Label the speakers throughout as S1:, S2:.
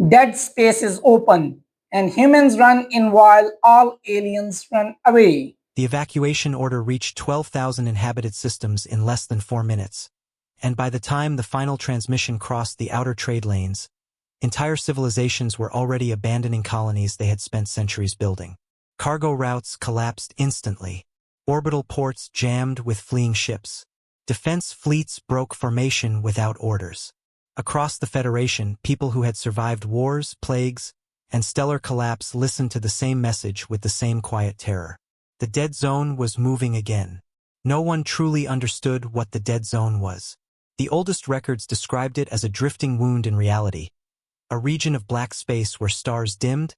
S1: Dead space is open, and humans run in while all aliens run away.
S2: The evacuation order reached 12,000 inhabited systems in less than 4 minutes. And by the time the final transmission crossed the outer trade lanes, entire civilizations were already abandoning colonies they had spent centuries building. Cargo routes collapsed instantly. Orbital ports jammed with fleeing ships. Defense fleets broke formation without orders. Across the Federation, people who had survived wars, plagues, and stellar collapse listened to the same message with the same quiet terror. The dead zone was moving again. No one truly understood what the dead zone was. The oldest records described it as a drifting wound in reality, a region of black space where stars dimmed,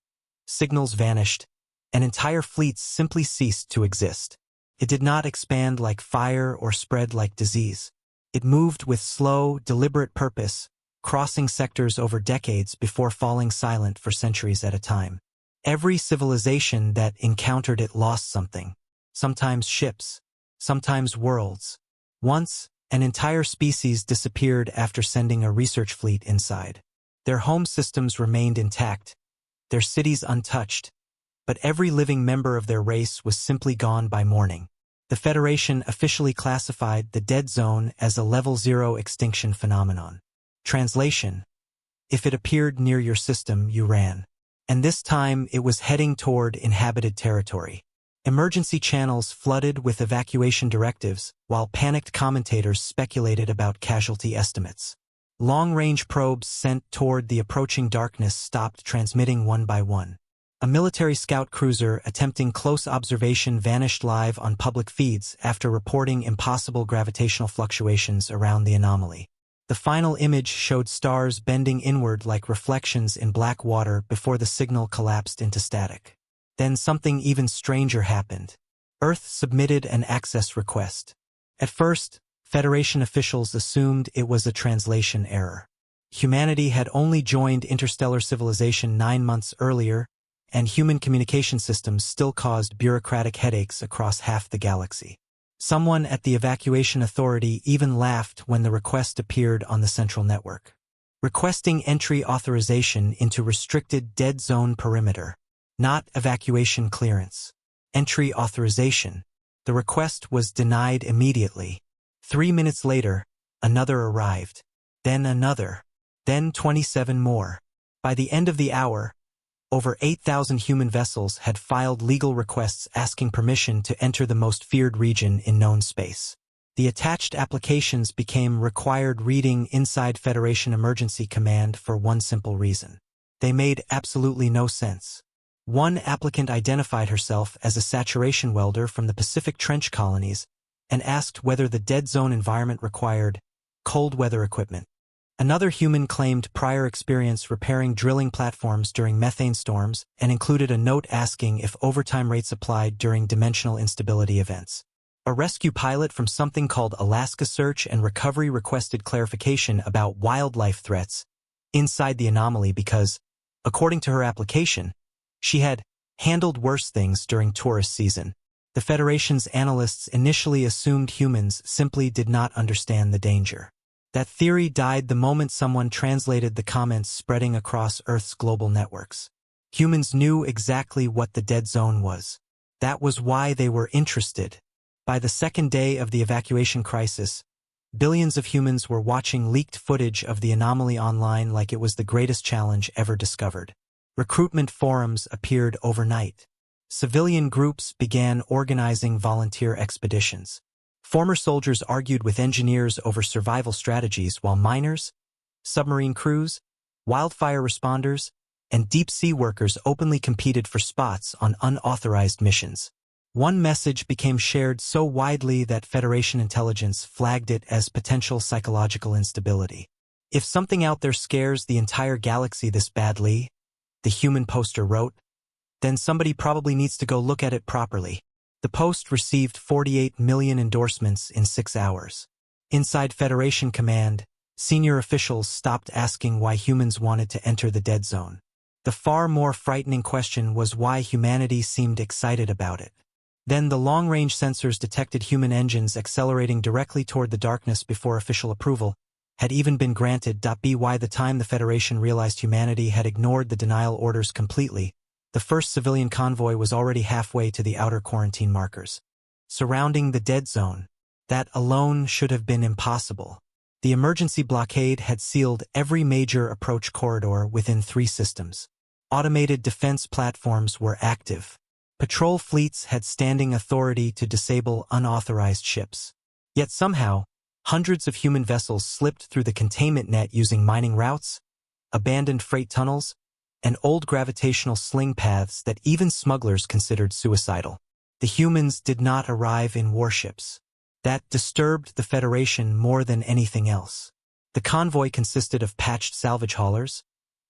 S2: signals vanished, and entire fleets simply ceased to exist. It did not expand like fire or spread like disease. It moved with slow, deliberate purpose, crossing sectors over decades before falling silent for centuries at a time. Every civilization that encountered it lost something. Sometimes ships, sometimes worlds. Once, an entire species disappeared after sending a research fleet inside. Their home systems remained intact, their cities untouched, but every living member of their race was simply gone by morning. The Federation officially classified the dead zone as a level 0 extinction phenomenon. Translation: if it appeared near your system, you ran. And this time it was heading toward inhabited territory. Emergency channels flooded with evacuation directives, while panicked commentators speculated about casualty estimates. Long-range probes sent toward the approaching darkness stopped transmitting one by one. A military scout cruiser attempting close observation vanished live on public feeds after reporting impossible gravitational fluctuations around the anomaly. The final image showed stars bending inward like reflections in black water before the signal collapsed into static. Then something even stranger happened. Earth submitted an access request. At first, Federation officials assumed it was a translation error. Humanity had only joined interstellar civilization 9 months earlier, and human communication systems still caused bureaucratic headaches across half the galaxy. Someone at the evacuation authority even laughed when the request appeared on the central network. Requesting entry authorization into restricted dead zone perimeter. Not evacuation clearance. Entry authorization. The request was denied immediately. 3 minutes later, another arrived. Then another. Then 27 more. By the end of the hour, over 8,000 human vessels had filed legal requests asking permission to enter the most feared region in known space. The attached applications became required reading inside Federation Emergency Command for one simple reason. They made absolutely no sense. One applicant identified herself as a saturation welder from the Pacific Trench colonies and asked whether the dead zone environment required cold weather equipment. Another human claimed prior experience repairing drilling platforms during methane storms and included a note asking if overtime rates applied during dimensional instability events. A rescue pilot from something called Alaska Search and Recovery requested clarification about wildlife threats inside the anomaly because, according to her application, she had handled worse things during tourist season. The Federation's analysts initially assumed humans simply did not understand the danger. That theory died the moment someone translated the comments spreading across Earth's global networks. Humans knew exactly what the dead zone was. That was why they were interested. By the second day of the evacuation crisis, billions of humans were watching leaked footage of the anomaly online like it was the greatest challenge ever discovered. Recruitment forums appeared overnight. Civilian groups began organizing volunteer expeditions. Former soldiers argued with engineers over survival strategies while miners, submarine crews, wildfire responders, and deep-sea workers openly competed for spots on unauthorized missions. One message became shared so widely that Federation intelligence flagged it as potential psychological instability. If something out there scares the entire galaxy this badly, the human poster wrote, then somebody probably needs to go look at it properly. The post received 48 million endorsements in 6 hours. Inside Federation Command, senior officials stopped asking why humans wanted to enter the dead zone. The far more frightening question was why humanity seemed excited about it. Then the long-range sensors detected human engines accelerating directly toward the darkness before official approval, had even been granted. By the time the Federation realized humanity had ignored the denial orders completely, the first civilian convoy was already halfway to the outer quarantine markers. Surrounding the dead zone, that alone should have been impossible. The emergency blockade had sealed every major approach corridor within 3 systems. Automated defense platforms were active. Patrol fleets had standing authority to disable unauthorized ships. Yet somehow, hundreds of human vessels slipped through the containment net using mining routes, abandoned freight tunnels, and old gravitational sling paths that even smugglers considered suicidal. The humans did not arrive in warships. That disturbed the Federation more than anything else. The convoy consisted of patched salvage haulers,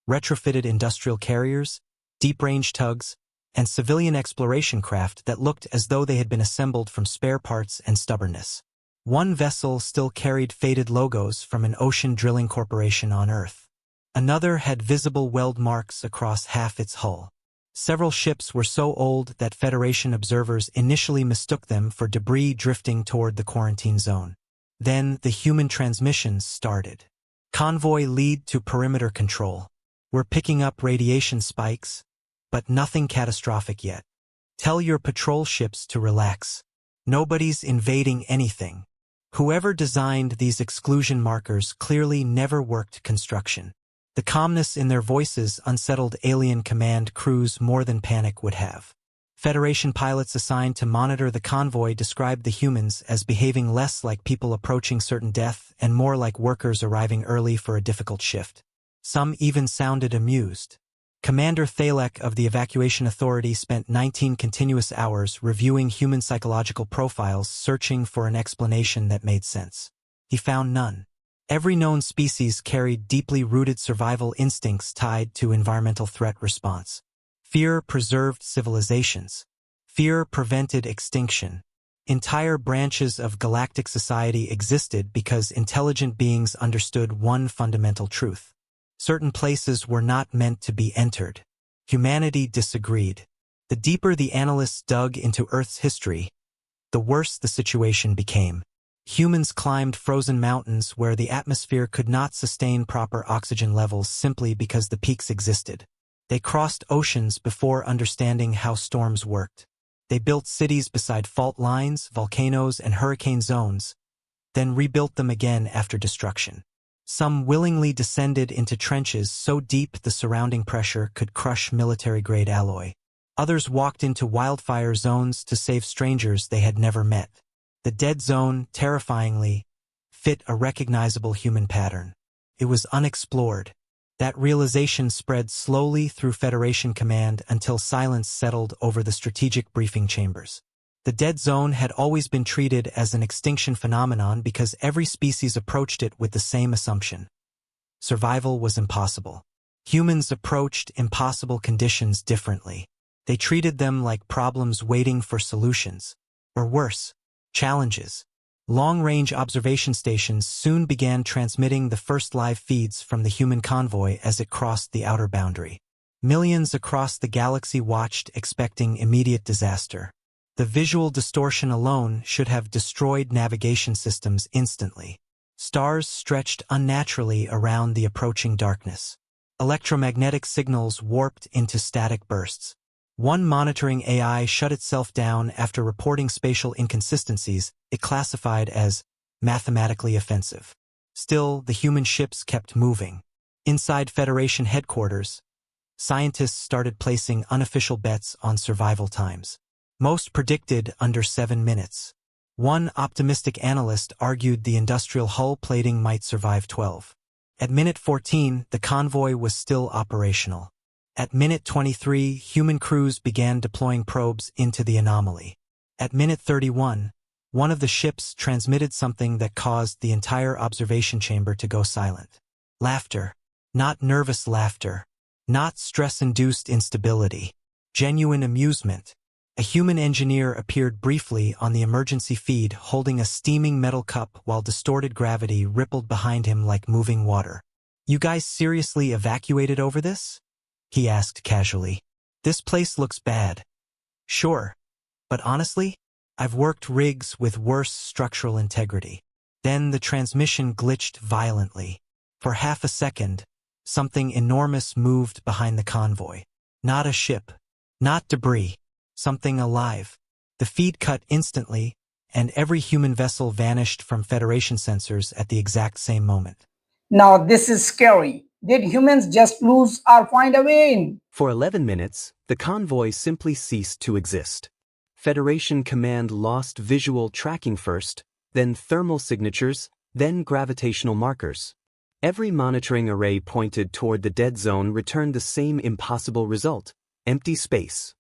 S2: retrofitted industrial carriers, deep-range tugs, and civilian exploration craft that looked as though they had been assembled from spare parts and stubbornness. One vessel still carried faded logos from an ocean drilling corporation on Earth. Another had visible weld marks across half its hull. Several ships were so old that Federation observers initially mistook them for debris drifting toward the quarantine zone. Then the human transmissions started. Convoy lead to perimeter control. We're picking up radiation spikes, but nothing catastrophic yet. Tell your patrol ships to relax. Nobody's invading anything. Whoever designed these exclusion markers clearly never worked construction. The calmness in their voices unsettled alien command crews more than panic would have. Federation pilots assigned to monitor the convoy described the humans as behaving less like people approaching certain death and more like workers arriving early for a difficult shift. Some even sounded amused. Commander Thalek of the Evacuation Authority spent 19 continuous hours reviewing human psychological profiles, searching for an explanation that made sense. He found none. Every known species carried deeply rooted survival instincts tied to environmental threat response. Fear preserved civilizations. Fear prevented extinction. Entire branches of galactic society existed because intelligent beings understood one fundamental truth. Certain places were not meant to be entered. Humanity disagreed. The deeper the analysts dug into Earth's history, the worse the situation became. Humans climbed frozen mountains where the atmosphere could not sustain proper oxygen levels simply because the peaks existed. They crossed oceans before understanding how storms worked. They built cities beside fault lines, volcanoes, and hurricane zones, then rebuilt them again after destruction. Some willingly descended into trenches so deep the surrounding pressure could crush military-grade alloy. Others walked into wildfire zones to save strangers they had never met. The dead zone, terrifyingly, fit a recognizable human pattern. It was unexplored. That realization spread slowly through Federation command until silence settled over the strategic briefing chambers. The dead zone had always been treated as an extinction phenomenon because every species approached it with the same assumption. Survival was impossible. Humans approached impossible conditions differently. They treated them like problems waiting for solutions. Or worse, challenges. Long-range observation stations soon began transmitting the first live feeds from the human convoy as it crossed the outer boundary. Millions across the galaxy watched, expecting immediate disaster. The visual distortion alone should have destroyed navigation systems instantly. Stars stretched unnaturally around the approaching darkness. Electromagnetic signals warped into static bursts. One monitoring AI shut itself down after reporting spatial inconsistencies it classified as mathematically offensive. Still, the human ships kept moving. Inside Federation headquarters, scientists started placing unofficial bets on survival times. Most predicted under 7 minutes. One optimistic analyst argued the industrial hull plating might survive 12. At minute 14, the convoy was still operational. At minute 23, human crews began deploying probes into the anomaly. At minute 31, one of the ships transmitted something that caused the entire observation chamber to go silent. Laughter. Not nervous laughter. Not stress-induced instability. Genuine amusement. A human engineer appeared briefly on the emergency feed holding a steaming metal cup while distorted gravity rippled behind him like moving water. "You guys seriously evacuated over this?" he asked casually. "This place looks bad." "Sure. But honestly, I've worked rigs with worse structural integrity. Then the transmission glitched violently. For half a second, something enormous moved behind the convoy. Not a ship, not debris, something alive. The feed cut instantly, and every human vessel vanished from Federation sensors at the exact same moment.
S1: Now this is scary. Did humans just lose or find a way in?
S3: For 11 minutes, the convoy simply ceased to exist. Federation Command lost visual tracking first, then thermal signatures, then gravitational markers. Every monitoring array pointed toward the dead zone returned the same impossible result: empty space.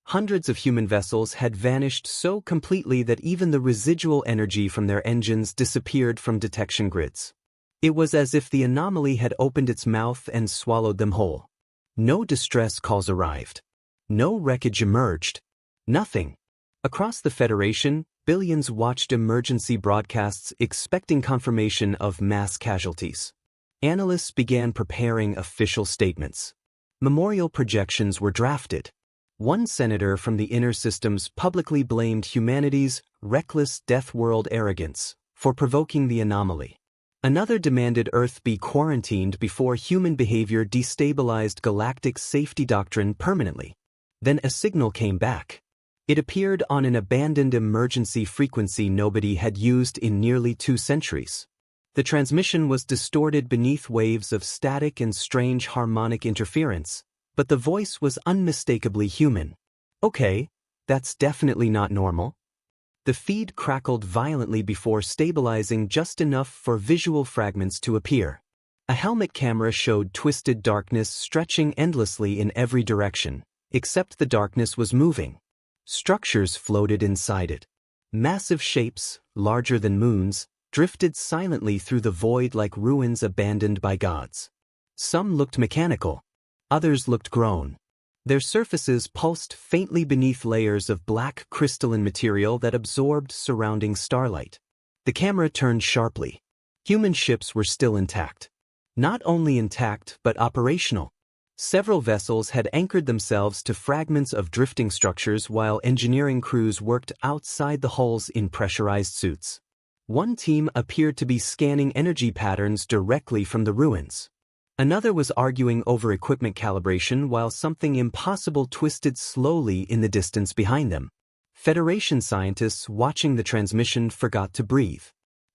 S3: Hundreds of human vessels had vanished so completely that even the residual energy from their engines disappeared from detection grids. It was as if the anomaly had opened its mouth and swallowed them whole. No distress calls arrived. No wreckage emerged. Nothing. Across the Federation, billions watched emergency broadcasts expecting confirmation of mass casualties. Analysts began preparing official statements. Memorial projections were drafted. One senator from the inner systems publicly blamed humanity's reckless death world arrogance for provoking the anomaly. Another demanded Earth be quarantined before human behavior destabilized galactic safety doctrine permanently. Then a signal came back. It appeared on an abandoned emergency frequency nobody had used in nearly 2 centuries. The transmission was distorted beneath waves of static and strange harmonic interference, but the voice was unmistakably human. Okay, that's definitely not normal. The feed crackled violently before stabilizing just enough for visual fragments to appear. A helmet camera showed twisted darkness stretching endlessly in every direction, except the darkness was moving. Structures floated inside it. Massive shapes, larger than moons, drifted silently through the void like ruins abandoned by gods. Some looked mechanical. Others looked grown. Their surfaces pulsed faintly beneath layers of black crystalline material that absorbed surrounding starlight. The camera turned sharply. Human ships were still intact. Not only intact, but operational. Several vessels had anchored themselves to fragments of drifting structures while engineering crews worked outside the hulls in pressurized suits. One team appeared to be scanning energy patterns directly from the ruins. Another was arguing over equipment calibration while something impossible twisted slowly in the distance behind them. Federation scientists watching the transmission forgot to breathe.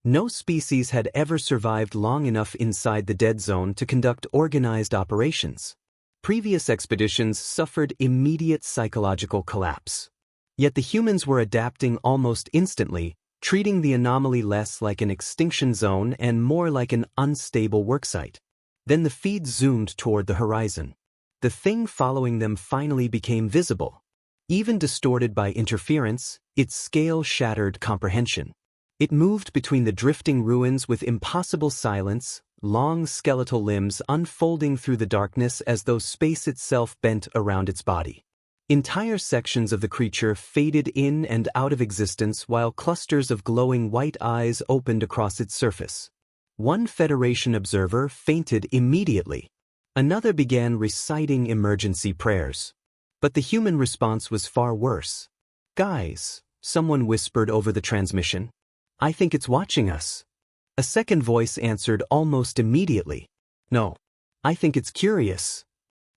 S3: No species had ever survived long enough inside the dead zone to conduct organized operations. Previous expeditions suffered immediate psychological collapse. Yet the humans were adapting almost instantly, treating the anomaly less like an extinction zone and more like an unstable worksite. Then the feed zoomed toward the horizon. The thing following them finally became visible. Even distorted by interference, its scale shattered comprehension. It moved between the drifting ruins with impossible silence, long skeletal limbs unfolding through the darkness as though space itself bent around its body. Entire sections of the creature faded in and out of existence while clusters of glowing white eyes opened across its surface. One Federation observer fainted immediately. Another began reciting emergency prayers. But the human response was far worse. "Guys," someone whispered over the transmission. "I think it's watching us." A second voice answered almost immediately. "No, I think it's curious."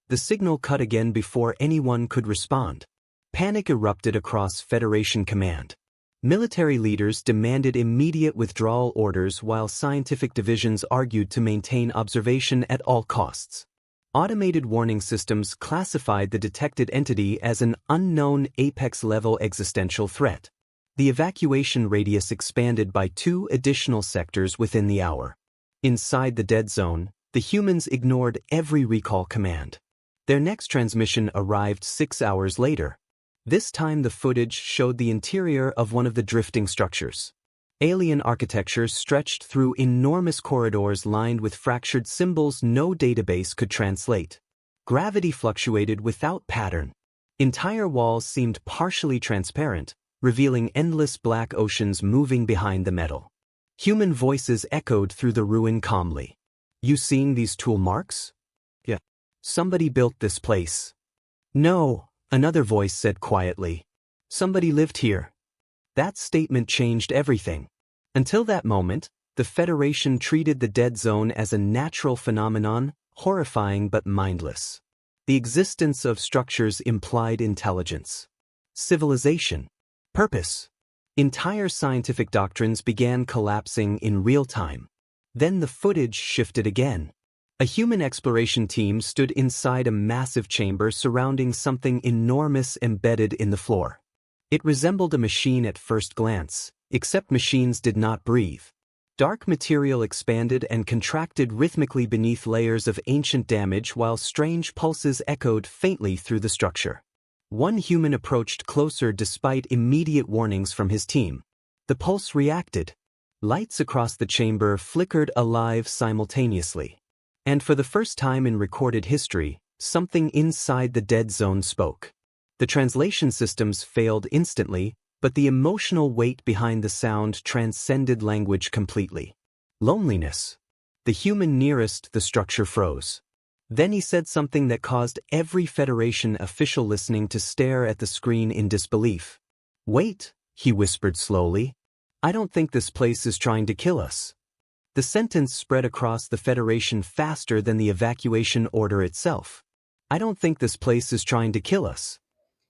S3: The signal cut again before anyone could respond. Panic erupted across Federation Command. Military leaders demanded immediate withdrawal orders while scientific divisions argued to maintain observation at all costs. Automated warning systems classified the detected entity as an unknown apex-level existential threat. The evacuation radius expanded by 2 additional sectors within the hour. Inside the dead zone, the humans ignored every recall command. Their next transmission arrived 6 hours later. This time the footage showed the interior of one of the drifting structures. Alien architecture stretched through enormous corridors lined with fractured symbols no database could translate. Gravity fluctuated without pattern. Entire walls seemed partially transparent, revealing endless black oceans moving behind the metal. Human voices echoed through the ruin calmly. "You seen these tool marks?" "Yeah. Somebody built this place." "No," another voice said quietly. "Somebody lived here." That statement changed everything. Until that moment, The Federation treated the dead zone as a natural phenomenon, horrifying but mindless. The existence of structures implied intelligence, civilization, purpose. Entire scientific doctrines began collapsing in real time. Then the footage shifted again. A human exploration team stood inside a massive chamber surrounding something enormous embedded in the floor. It resembled a machine at first glance, except machines did not breathe. Dark material expanded and contracted rhythmically beneath layers of ancient damage while strange pulses echoed faintly through the structure. One human approached closer despite immediate warnings from his team. The pulse reacted. Lights across the chamber flickered alive simultaneously. And for the first time in recorded history, something inside the dead zone spoke. The translation systems failed instantly, but the emotional weight behind the sound transcended language completely. Loneliness. The human nearest the structure froze. Then he said something that caused every Federation official listening to stare at the screen in disbelief. "Wait," he whispered slowly. "I don't think this place is trying to kill us." The sentence spread across the Federation faster than the evacuation order itself. "I don't think this place is trying to kill us."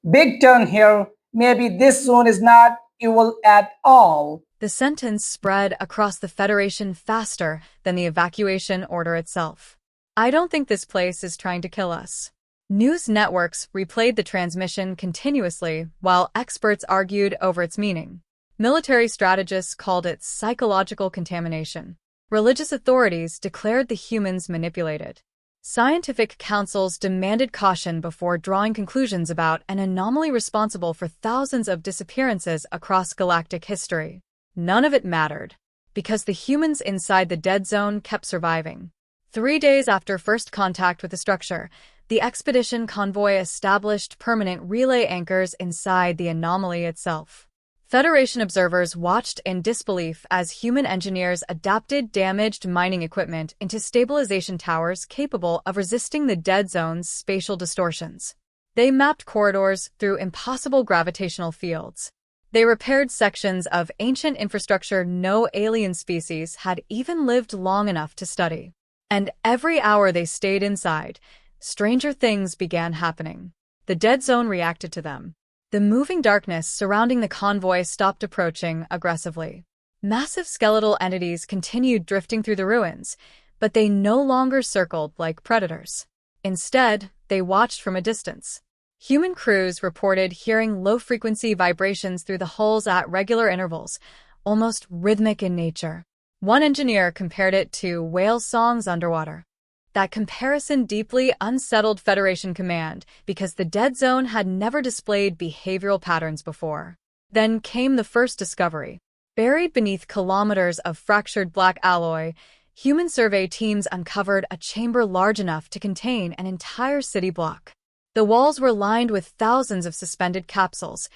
S1: Big turn here. Maybe this zone is not evil at all.
S4: The sentence spread across the Federation faster than the evacuation order itself. "I don't think this place is trying to kill us." News networks replayed the transmission continuously while experts argued over its meaning. Military strategists called it psychological contamination. Religious authorities declared the humans manipulated. Scientific councils demanded caution before drawing conclusions about an anomaly responsible for thousands of disappearances across galactic history. None of it mattered, because the humans inside the dead zone kept surviving. 3 days after first contact with the structure, the expedition convoy established permanent relay anchors inside the anomaly itself. Federation observers watched in disbelief as human engineers adapted damaged mining equipment into stabilization towers capable of resisting the dead zone's spatial distortions. They mapped corridors through impossible gravitational fields. They repaired sections of ancient infrastructure no alien species had even lived long enough to study. And every hour they stayed inside, stranger things began happening. The dead zone reacted to them. The moving darkness surrounding the convoy stopped approaching aggressively. Massive skeletal entities continued drifting through the ruins, but they no longer circled like predators. Instead, they watched from a distance. Human crews reported hearing low-frequency vibrations through the hulls at regular intervals, almost rhythmic in nature. One engineer compared it to whale songs underwater. That comparison deeply unsettled Federation Command because the dead zone had never displayed behavioral patterns before. Then came the first discovery. Buried beneath kilometers of fractured black alloy, human survey teams uncovered a chamber large enough to contain an entire city block. The walls were lined with thousands of suspended capsules,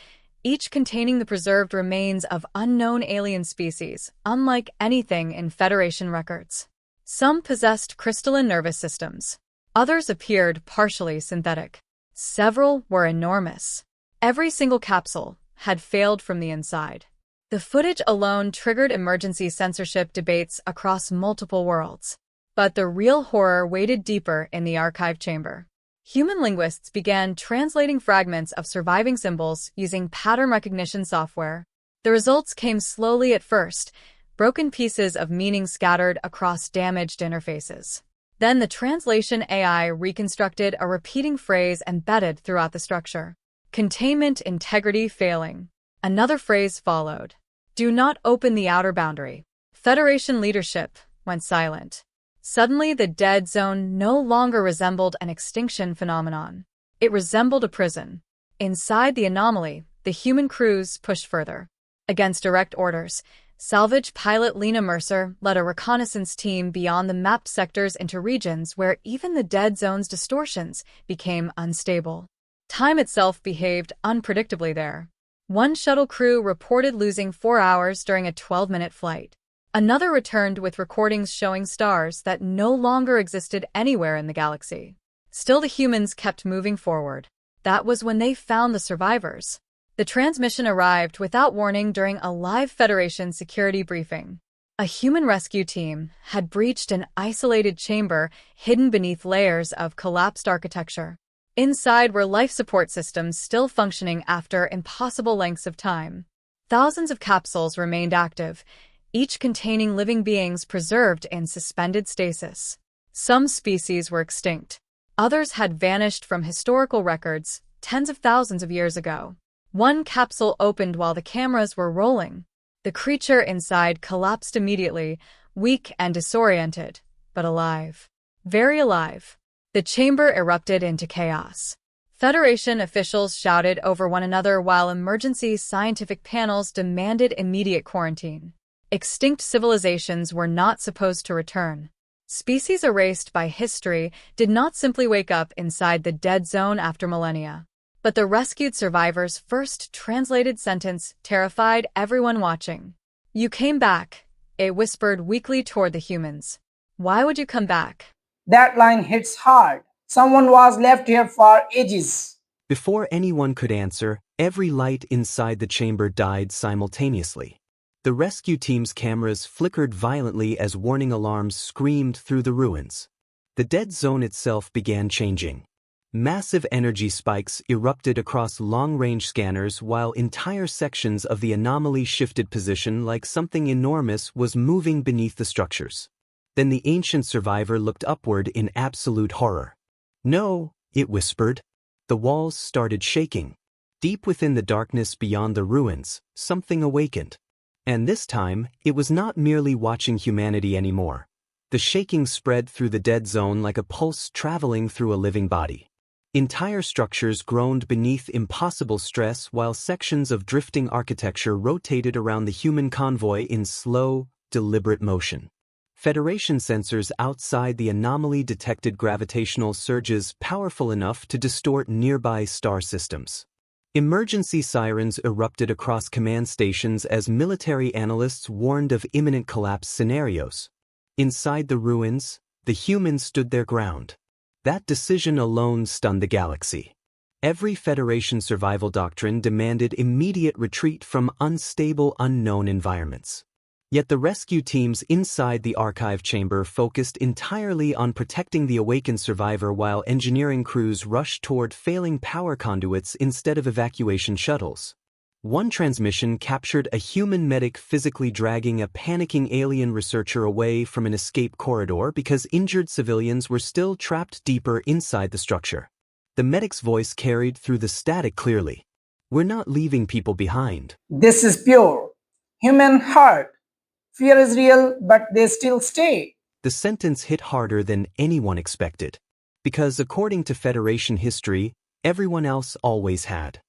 S4: each containing the preserved remains of unknown alien species, unlike anything in Federation records. Some possessed crystalline nervous systems. Others appeared partially synthetic. Several were enormous. Every single capsule had failed from the inside. The footage alone triggered emergency censorship debates across multiple worlds. But the real horror waited deeper in the archive chamber. Human linguists began translating fragments of surviving symbols using pattern recognition software. The results came slowly at first, broken pieces of meaning scattered across damaged interfaces. Then the translation AI reconstructed a repeating phrase embedded throughout the structure. Containment integrity failing. Another phrase followed. Do not open the outer boundary. Federation leadership went silent. Suddenly, the dead zone no longer resembled an extinction phenomenon. It resembled a prison. Inside the anomaly, the human crews pushed further. Against direct orders, salvage pilot Lena Mercer led a reconnaissance team beyond the mapped sectors into regions where even the dead zone's distortions became unstable. Time itself behaved unpredictably there. One shuttle crew reported losing 4 hours during a 12-minute flight. Another returned with recordings showing stars that no longer existed anywhere in the galaxy. Still, the humans kept moving forward. That was when they found the survivors. The transmission arrived without warning during a live Federation security briefing. A human rescue team had breached an isolated chamber hidden beneath layers of collapsed architecture. Inside were life support systems still functioning after impossible lengths of time. Thousands of capsules remained active, each containing living beings preserved in suspended stasis. Some species were extinct. Others had vanished from historical records tens of thousands of years ago. One capsule opened while the cameras were rolling. The creature inside collapsed immediately, weak and disoriented, but alive. Very alive. The chamber erupted into chaos. Federation officials shouted over one another while emergency scientific panels demanded immediate quarantine. Extinct civilizations were not supposed to return. Species erased by history did not simply wake up inside the dead zone after millennia. But the rescued survivors' first translated sentence terrified everyone watching. "You came back," it whispered weakly toward the humans. "Why would you come back?"
S1: That line hits hard. Someone was left here for ages.
S3: Before anyone could answer, every light inside the chamber died simultaneously. The rescue team's cameras flickered violently as warning alarms screamed through the ruins. The dead zone itself began changing. Massive energy spikes erupted across long-range scanners while entire sections of the anomaly shifted position like something enormous was moving beneath the structures. Then the ancient survivor looked upward in absolute horror. "No," it whispered. The walls started shaking. Deep within the darkness beyond the ruins, something awakened. And this time, it was not merely watching humanity anymore. The shaking spread through the dead zone like a pulse traveling through a living body. Entire structures groaned beneath impossible stress while sections of drifting architecture rotated around the human convoy in slow, deliberate motion. Federation sensors outside the anomaly detected gravitational surges powerful enough to distort nearby star systems. Emergency sirens erupted across command stations as military analysts warned of imminent collapse scenarios. Inside the ruins, the humans stood their ground. That decision alone stunned the galaxy. Every Federation survival doctrine demanded immediate retreat from unstable, unknown environments. Yet the rescue teams inside the archive chamber focused entirely on protecting the awakened survivor while engineering crews rushed toward failing power conduits instead of evacuation shuttles. One transmission captured a human medic physically dragging a panicking alien researcher away from an escape corridor because injured civilians were still trapped deeper inside the structure. The medic's voice carried through the static clearly. "We're not leaving people behind."
S1: This is pure human heart. Fear is real, but they still stay.
S3: The sentence hit harder than anyone expected. Because according to Federation history, everyone else always had.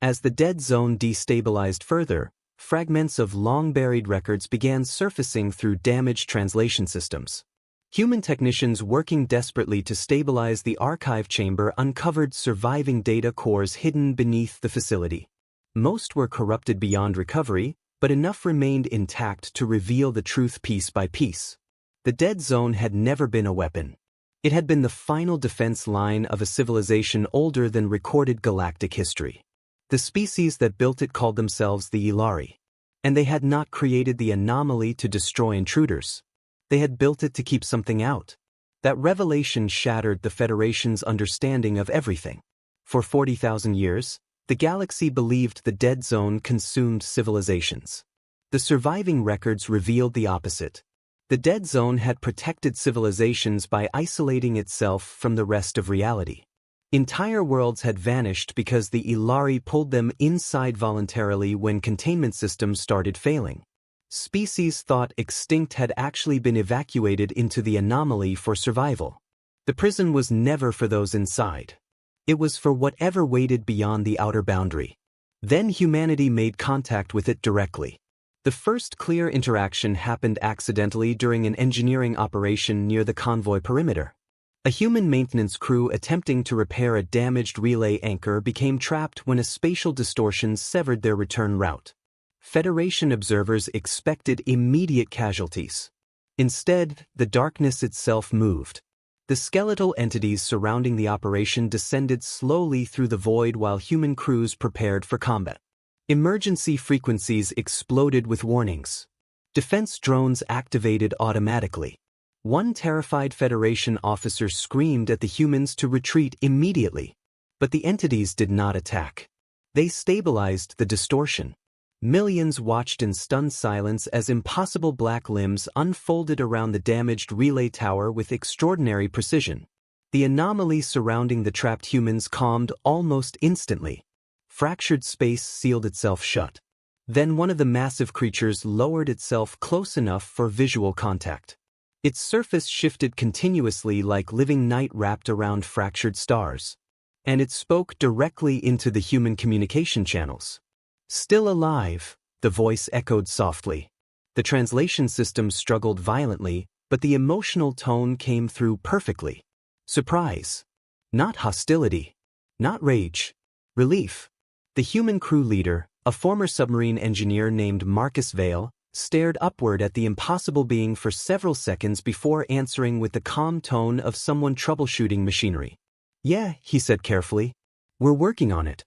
S3: As the dead zone destabilized further, fragments of long-buried records began surfacing through damaged translation systems. Human technicians working desperately to stabilize the archive chamber uncovered surviving data cores hidden beneath the facility. Most were corrupted beyond recovery, but enough remained intact to reveal the truth piece by piece. The dead zone had never been a weapon. It had been the final defense line of a civilization older than recorded galactic history. The species that built it called themselves the Ilari. And they had not created the anomaly to destroy intruders. They had built it to keep something out. That revelation shattered the Federation's understanding of everything. For 40,000 years, the galaxy believed the dead zone consumed civilizations. The surviving records revealed the opposite. The dead zone had protected civilizations by isolating itself from the rest of reality. Entire worlds had vanished because the Ilari pulled them inside voluntarily when containment systems started failing. Species thought extinct had actually been evacuated into the anomaly for survival. The prison was never for those inside. It was for whatever waited beyond the outer boundary. Then humanity made contact with it directly. The first clear interaction happened accidentally during an engineering operation near the convoy perimeter. A human maintenance crew attempting to repair a damaged relay anchor became trapped when a spatial distortion severed their return route. Federation observers expected immediate casualties. Instead, the darkness itself moved. The skeletal entities surrounding the operation descended slowly through the void while human crews prepared for combat. Emergency frequencies exploded with warnings. Defense drones activated automatically. One terrified Federation officer screamed at the humans to retreat immediately. But the entities did not attack. They stabilized the distortion. Millions watched in stunned silence as impossible black limbs unfolded around the damaged relay tower with extraordinary precision. The anomaly surrounding the trapped humans calmed almost instantly. Fractured space sealed itself shut. Then one of the massive creatures lowered itself close enough for visual contact. Its surface shifted continuously like living night wrapped around fractured stars. And it spoke directly into the human communication channels. "Still alive," the voice echoed softly. The translation system struggled violently, but the emotional tone came through perfectly. Surprise. Not hostility. Not rage. Relief. The human crew leader, a former submarine engineer named Marcus Vale, stared upward at the impossible being for several seconds before answering with the calm tone of someone troubleshooting machinery. "Yeah," he said carefully. "We're working on it."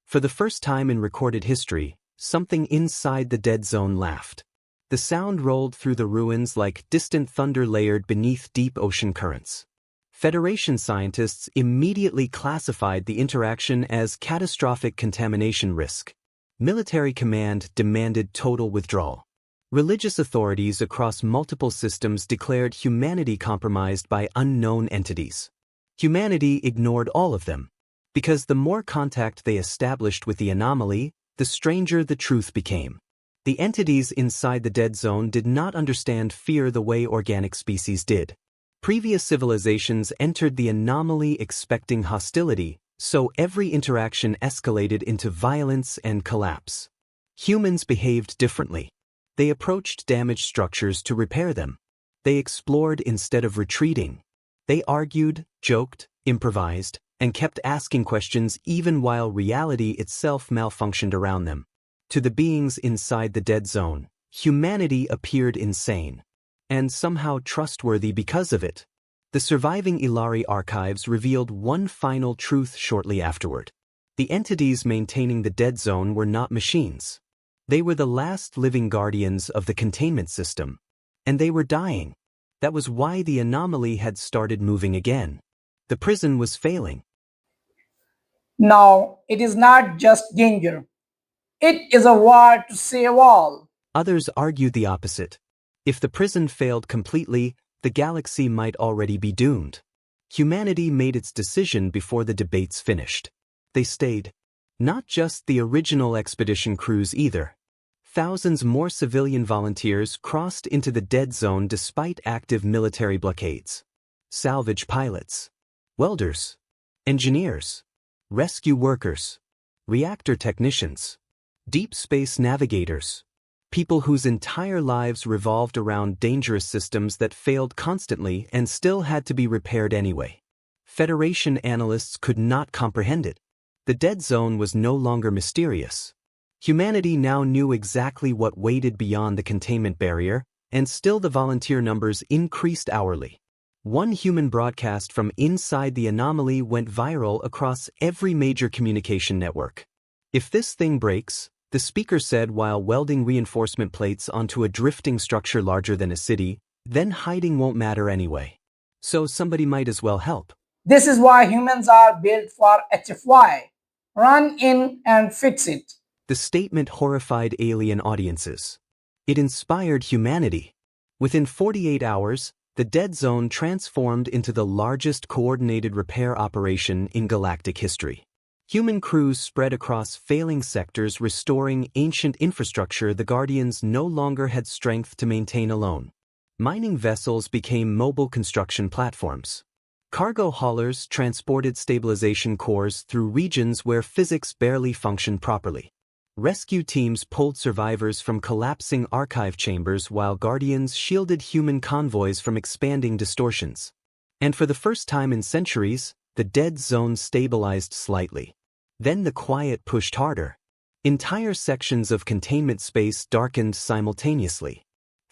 S3: For the first time in recorded history, something inside the dead zone laughed. The sound rolled through the ruins like distant thunder layered beneath deep ocean currents. Federation scientists immediately classified the interaction as catastrophic contamination risk. Military command demanded total withdrawal. Religious authorities across multiple systems declared humanity compromised by unknown entities. Humanity ignored all of them. Because the more contact they established with the anomaly, the stranger the truth became. The entities inside the dead zone did not understand fear the way organic species did. Previous civilizations entered the anomaly expecting hostility, so every interaction escalated into violence and collapse. Humans behaved differently. They approached damaged structures to repair them. They explored instead of retreating. They argued, joked, improvised, and kept asking questions even while reality itself malfunctioned around them. To the beings inside the dead zone, humanity appeared insane. And somehow trustworthy because of it. The surviving Ilari archives revealed one final truth shortly afterward. The entities maintaining the dead zone were not machines. They were the last living guardians of the containment system. And they were dying. That was why the anomaly had started moving again. The prison was failing.
S1: Now, it is not just danger. It is a war to save all.
S3: Others argued the opposite. If the prison failed completely, the galaxy might already be doomed. Humanity made its decision before the debates finished. They stayed. Not just the original expedition crews either. Thousands more civilian volunteers crossed into the dead zone despite active military blockades. Salvage pilots, welders, engineers, rescue workers, reactor technicians, deep space navigators, people whose entire lives revolved around dangerous systems that failed constantly and still had to be repaired anyway. Federation analysts could not comprehend it. The dead zone was no longer mysterious. Humanity now knew exactly what waited beyond the containment barrier, and still the volunteer numbers increased hourly. One human broadcast from inside the anomaly went viral across every major communication network. "If this thing breaks," the speaker said while welding reinforcement plates onto a drifting structure larger than a city, "then hiding won't matter anyway. So somebody might as well help."
S1: This is why humans are built for HFY. Run in and fix it.
S3: The statement horrified alien audiences. It inspired humanity. Within 48 hours, the dead zone transformed into the largest coordinated repair operation in galactic history. Human crews spread across failing sectors, restoring ancient infrastructure the Guardians no longer had strength to maintain alone. Mining vessels became mobile construction platforms. Cargo haulers transported stabilization cores through regions where physics barely functioned properly. Rescue teams pulled survivors from collapsing archive chambers while Guardians shielded human convoys from expanding distortions. And for the first time in centuries, the dead zone stabilized slightly. Then the quiet pushed harder. Entire sections of containment space darkened simultaneously.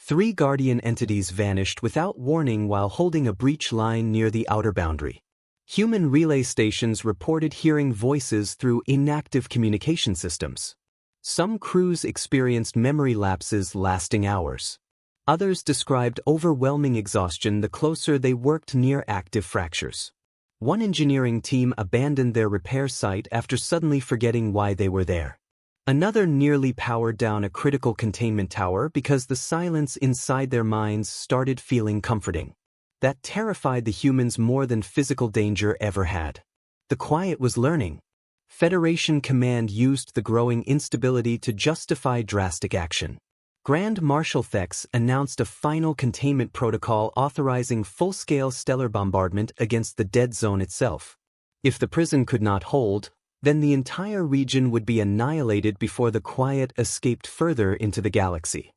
S3: 3 Guardian entities vanished without warning while holding a breach line near the outer boundary. Human relay stations reported hearing voices through inactive communication systems. Some crews experienced memory lapses lasting hours. Others described overwhelming exhaustion the closer they worked near active fractures. One engineering team abandoned their repair site after suddenly forgetting why they were there. Another nearly powered down a critical containment tower because the silence inside their minds started feeling comforting. That terrified the humans more than physical danger ever had. The quiet was learning. Federation Command used the growing instability to justify drastic action. Grand Marshal Thex announced a final containment protocol authorizing full-scale stellar bombardment against the dead zone itself. If the prison could not hold, then the entire region would be annihilated before the quiet escaped further into the galaxy.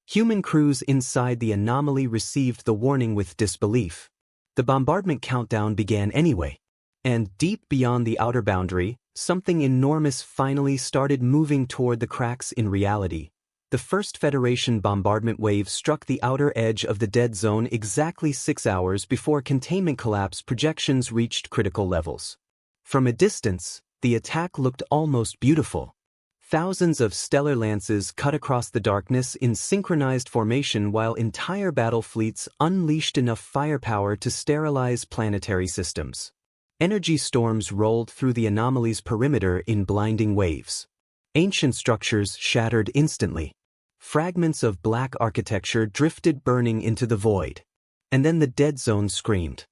S3: Human crews inside the anomaly received the warning with disbelief. The bombardment countdown began anyway. And deep beyond the outer boundary, something enormous finally started moving toward the cracks in reality. The first Federation bombardment wave struck the outer edge of the dead zone exactly 6 hours before containment collapse projections reached critical levels. From a distance, the attack looked almost beautiful. Thousands of stellar lances cut across the darkness in synchronized formation while entire battle fleets unleashed enough firepower to sterilize planetary systems. Energy storms rolled through the anomaly's perimeter in blinding waves. Ancient structures shattered instantly. Fragments of black architecture drifted burning into the void. And then the dead zone screamed.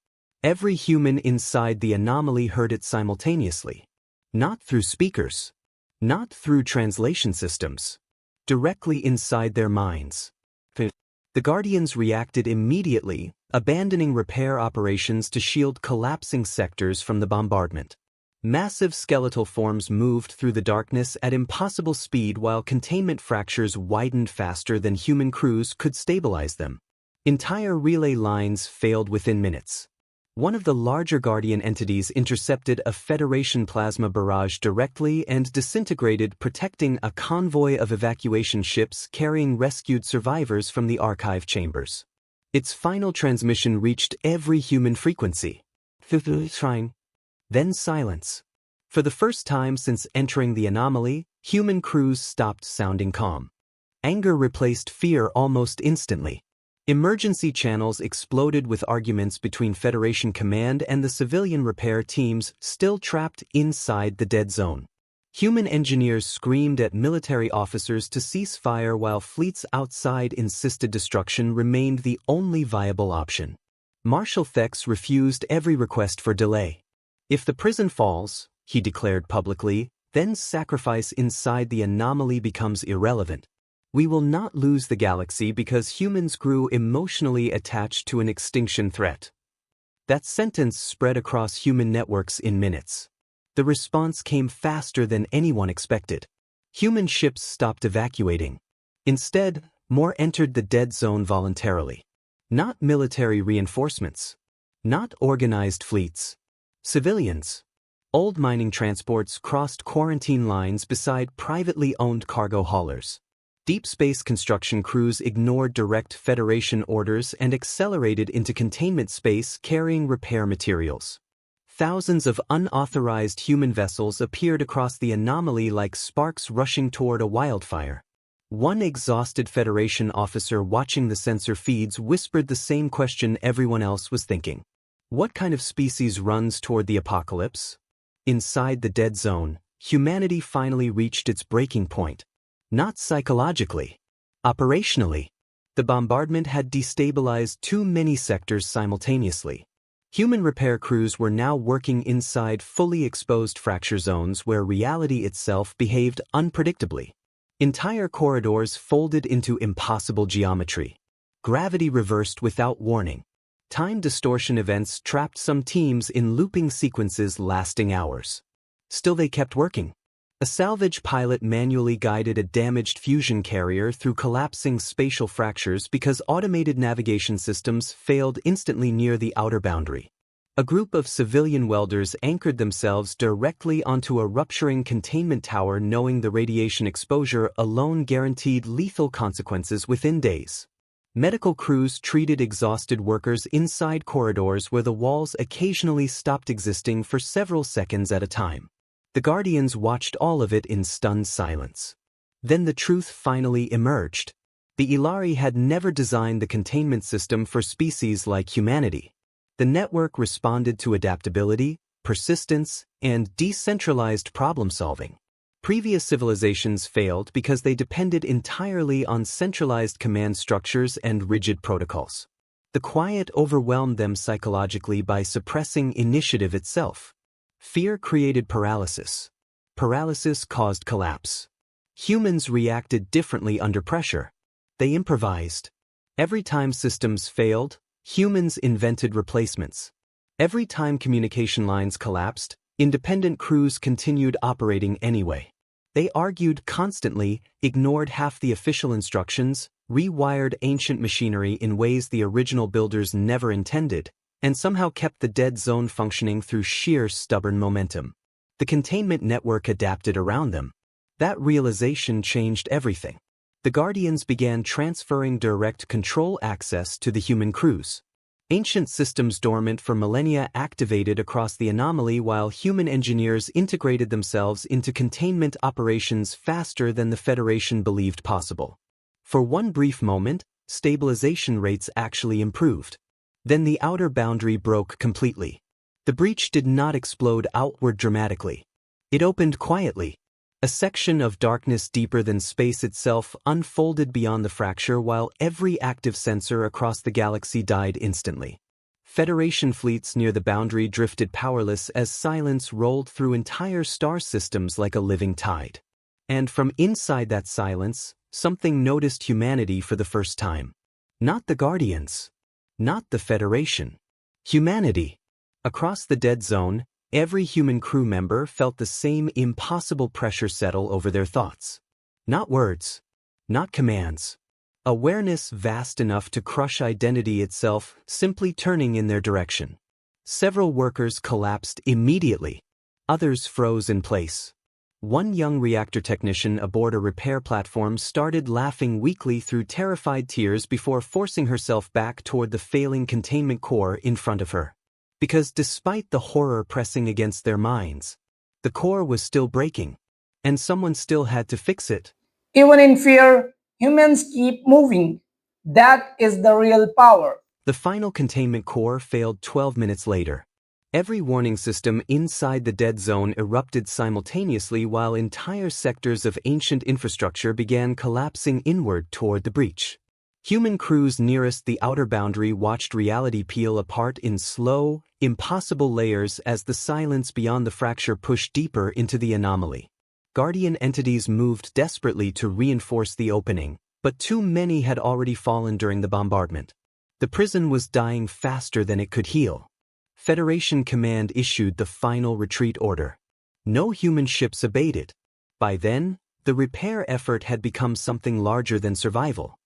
S3: Every human inside the anomaly heard it simultaneously. Not through speakers. Not through translation systems. Directly inside their minds. The Guardians reacted immediately, abandoning repair operations to shield collapsing sectors from the bombardment. Massive skeletal forms moved through the darkness at impossible speed while containment fractures widened faster than human crews could stabilize them. Entire relay lines failed within minutes. One of the larger Guardian entities intercepted a Federation plasma barrage directly and disintegrated, protecting a convoy of evacuation ships carrying rescued survivors from the archive chambers. Its final transmission reached every human frequency. Then silence. For the first time since entering the anomaly, human crews stopped sounding calm. Anger replaced fear almost instantly. Emergency channels exploded with arguments between Federation Command and the civilian repair teams still trapped inside the dead zone. Human engineers screamed at military officers to cease fire while fleets outside insisted destruction remained the only viable option. Marshal Thex refused every request for delay. If the prison falls, he declared publicly, then sacrifice inside the anomaly becomes irrelevant. We will not lose the galaxy because humans grew emotionally attached to an extinction threat. That sentence spread across human networks in minutes. The response came faster than anyone expected. Human ships stopped evacuating. Instead, more entered the dead zone voluntarily. Not military reinforcements. Not organized fleets. Civilians. Old mining transports crossed quarantine lines beside privately owned cargo haulers. Deep space construction crews ignored direct Federation orders and accelerated into containment space carrying repair materials. Thousands of unauthorized human vessels appeared across the anomaly like sparks rushing toward a wildfire. One exhausted Federation officer watching the sensor feeds whispered the same question everyone else was thinking. What kind of species runs toward the apocalypse? Inside the dead zone, humanity finally reached its breaking point. Not psychologically. Operationally. The bombardment had destabilized too many sectors simultaneously. Human repair crews were now working inside fully exposed fracture zones where reality itself behaved unpredictably. Entire corridors folded into impossible geometry. Gravity reversed without warning. Time distortion events trapped some teams in looping sequences lasting hours. Still they kept working. A salvage pilot manually guided a damaged fusion carrier through collapsing spatial fractures because automated navigation systems failed instantly near the outer boundary. A group of civilian welders anchored themselves directly onto a rupturing containment tower knowing the radiation exposure alone guaranteed lethal consequences within days. Medical crews treated exhausted workers inside corridors where the walls occasionally stopped existing for several seconds at a time. The Guardians watched all of it in stunned silence. Then the truth finally emerged. The Ilari had never designed the containment system for species like humanity. The network responded to adaptability, persistence, and decentralized problem-solving. Previous civilizations failed because they depended entirely on centralized command structures and rigid protocols. The quiet overwhelmed them psychologically by suppressing initiative itself. Fear created paralysis. Paralysis caused collapse. Humans reacted differently under pressure. They improvised. Every time systems failed, humans invented replacements. Every time communication lines collapsed, independent crews continued operating anyway. They argued constantly, ignored half the official instructions, rewired ancient machinery in ways the original builders never intended, and somehow kept the dead zone functioning through sheer stubborn momentum. The containment network adapted around them. That realization changed everything. The Guardians began transferring direct control access to the human crews. Ancient systems dormant for millennia activated across the anomaly while human engineers integrated themselves into containment operations faster than the Federation believed possible. For one brief moment, stabilization rates actually improved. Then the outer boundary broke completely. The breach did not explode outward dramatically. It opened quietly. A section of darkness deeper than space itself unfolded beyond the fracture while every active sensor across the galaxy died instantly. Federation fleets near the boundary drifted powerless as silence rolled through entire star systems like a living tide. And from inside that silence, something noticed humanity for the first time. Not the Guardians. Not the Federation. Humanity. Across the dead zone, every human crew member felt the same impossible pressure settle over their thoughts. Not words. Not commands. Awareness vast enough to crush identity itself, simply turning in their direction. Several workers collapsed immediately. Others froze in place. One young reactor technician aboard a repair platform started laughing weakly through terrified tears before forcing herself back toward the failing containment core in front of her. Because despite the horror pressing against their minds, the core was still breaking, and someone still had to fix it.
S1: Even in fear, humans keep moving. That is the real power.
S3: The final containment core failed 12 minutes later. Every warning system inside the dead zone erupted simultaneously while entire sectors of ancient infrastructure began collapsing inward toward the breach. Human crews nearest the outer boundary watched reality peel apart in slow, impossible layers as the silence beyond the fracture pushed deeper into the anomaly. Guardian entities moved desperately to reinforce the opening, but too many had already fallen during the bombardment. The prison was dying faster than it could heal. Federation Command issued the final retreat order. No human ships abated. By then, the repair effort had become something larger than survival.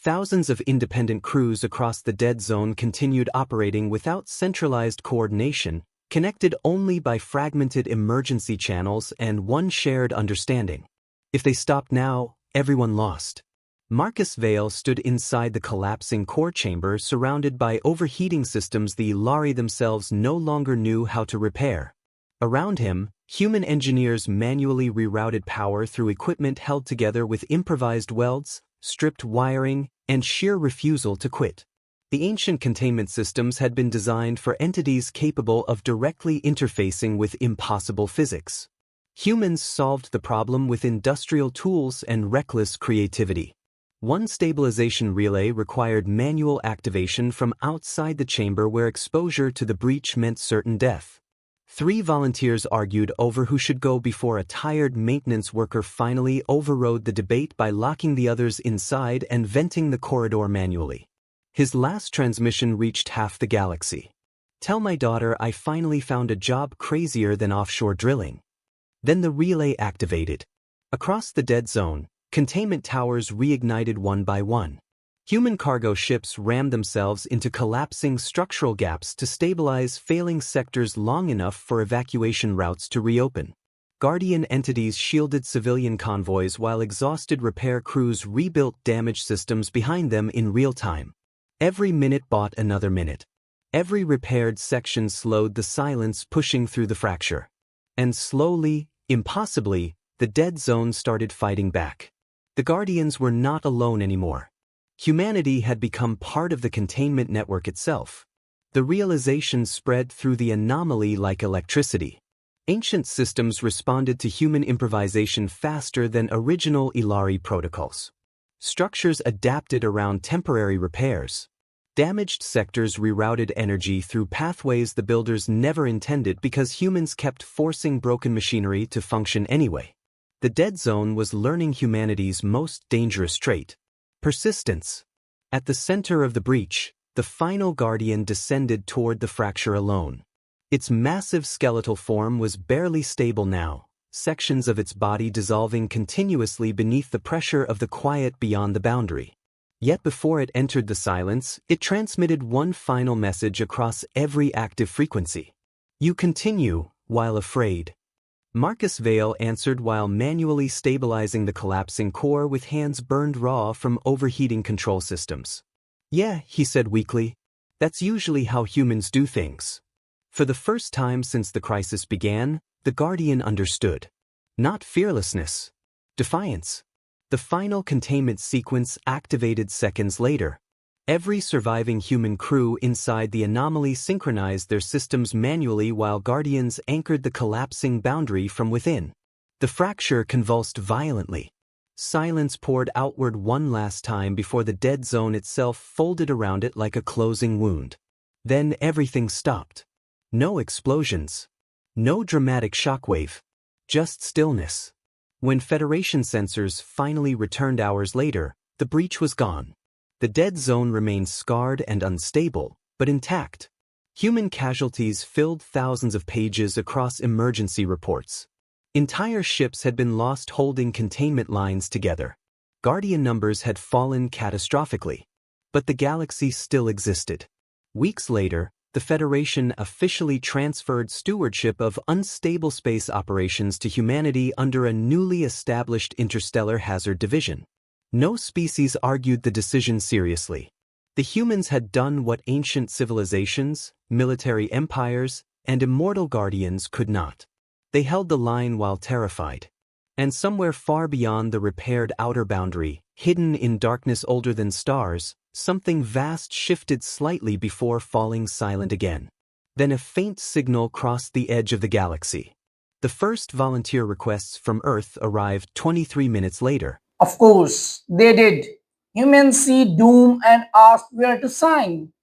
S3: Thousands of independent crews across the dead zone continued operating without centralized coordination, connected only by fragmented emergency channels and one shared understanding. If they stopped now, everyone lost. Marcus Vale stood inside the collapsing core chamber surrounded by overheating systems the Ilari themselves no longer knew how to repair. Around him, human engineers manually rerouted power through equipment held together with improvised welds, stripped wiring, and sheer refusal to quit. The ancient containment systems had been designed for entities capable of directly interfacing with impossible physics. Humans solved the problem with industrial tools and reckless creativity. One stabilization relay required manual activation from outside the chamber where exposure to the breach meant certain death. 3 volunteers argued over who should go before a tired maintenance worker finally overrode the debate by locking the others inside and venting the corridor manually. His last transmission reached half the galaxy. "Tell my daughter I finally found a job crazier than offshore drilling." Then the relay activated. Across the dead zone, containment towers reignited one by one. Human cargo ships rammed themselves into collapsing structural gaps to stabilize failing sectors long enough for evacuation routes to reopen. Guardian entities shielded civilian convoys while exhausted repair crews rebuilt damaged systems behind them in real time. Every minute bought another minute. Every repaired section slowed the silence pushing through the fracture. And slowly, impossibly, the dead zone started fighting back. The Guardians were not alone anymore. Humanity had become part of the containment network itself. The realization spread through the anomaly like electricity. Ancient systems responded to human improvisation faster than original Ilari protocols. Structures adapted around temporary repairs. Damaged sectors rerouted energy through pathways the builders never intended because humans kept forcing broken machinery to function anyway. The dead zone was learning humanity's most dangerous trait: persistence. At the center of the breach, the final Guardian descended toward the fracture alone. Its massive skeletal form was barely stable now, sections of its body dissolving continuously beneath the pressure of the quiet beyond the boundary. Yet before it entered the silence, it transmitted one final message across every active frequency. "You continue, while afraid." Marcus Vale answered while manually stabilizing the collapsing core with hands burned raw from overheating control systems. "Yeah," he said weakly. "That's usually how humans do things." For the first time since the crisis began, the Guardian understood. Not fearlessness. Defiance. The final containment sequence activated seconds later. Every surviving human crew inside the anomaly synchronized their systems manually while Guardians anchored the collapsing boundary from within. The fracture convulsed violently. Silence poured outward one last time before the dead zone itself folded around it like a closing wound. Then everything stopped. No explosions. No dramatic shockwave. Just stillness. When Federation sensors finally returned hours later, the breach was gone. The dead zone remained scarred and unstable, but intact. Human casualties filled thousands of pages across emergency reports. Entire ships had been lost holding containment lines together. Guardian numbers had fallen catastrophically. But the galaxy still existed. Weeks later, the Federation officially transferred stewardship of unstable space operations to humanity under a newly established interstellar hazard division. No species argued the decision seriously. The humans had done what ancient civilizations, military empires, and immortal guardians could not. They held the line while terrified. And somewhere far beyond the repaired outer boundary, hidden in darkness older than stars, something vast shifted slightly before falling silent again. Then a faint signal crossed the edge of the galaxy. The first volunteer requests from Earth arrived 23 minutes later.
S1: Of course, they did. Humans see doom and ask where to sign.